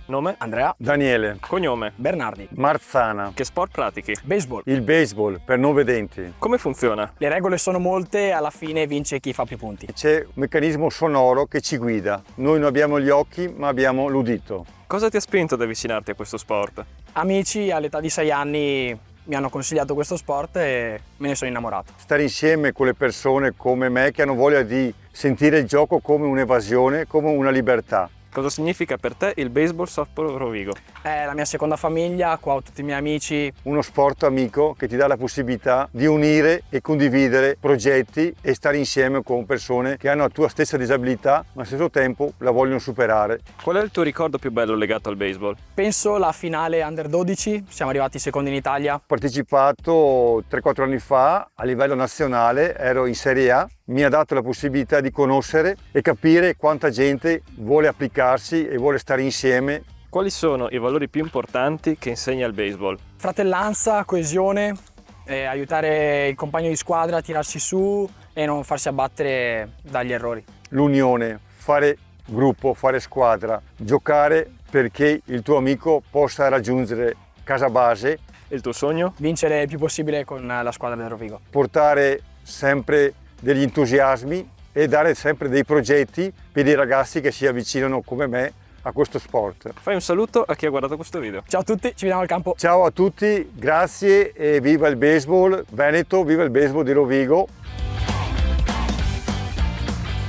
Nome? Andrea. Daniele. Cognome? Bernardi. Marzana. Che sport pratichi? Baseball. Il baseball per non vedenti. Come funziona? Le regole sono molte, alla fine vince chi fa più punti. C'è un meccanismo sonoro che ci guida. Noi non abbiamo gli occhi, ma abbiamo l'udito. Cosa ti ha spinto ad avvicinarti a questo sport? Amici all'età di 6 anni mi hanno consigliato questo sport e me ne sono innamorato. Stare insieme con le persone come me che hanno voglia di sentire il gioco come un'evasione, come una libertà. Cosa significa per te il baseball Sapporo Rovigo? È la mia seconda famiglia, qua ho tutti i miei amici. Uno sport amico che ti dà la possibilità di unire e condividere progetti e stare insieme con persone che hanno la tua stessa disabilità ma allo stesso tempo la vogliono superare. Qual è il tuo ricordo più bello legato al baseball? Penso la finale Under 12, siamo arrivati secondi in Italia. Ho partecipato 3-4 anni fa a livello nazionale, ero in Serie A, mi ha dato la possibilità di conoscere e capire quanta gente vuole applicarsi e vuole stare insieme. Quali sono i valori più importanti che insegna il baseball? Fratellanza, coesione, aiutare il compagno di squadra a tirarsi su e non farsi abbattere dagli errori. L'unione, fare gruppo, fare squadra, giocare perché il tuo amico possa raggiungere casa base. Il tuo sogno? Vincere il più possibile con la squadra del Rovigo. Portare sempre degli entusiasmi e dare sempre dei progetti per i ragazzi che si avvicinano come me a questo sport. Fai un saluto a chi ha guardato questo video. Ciao a tutti, ci vediamo al campo. Ciao a tutti, grazie e viva il baseball Veneto, viva il baseball di Rovigo.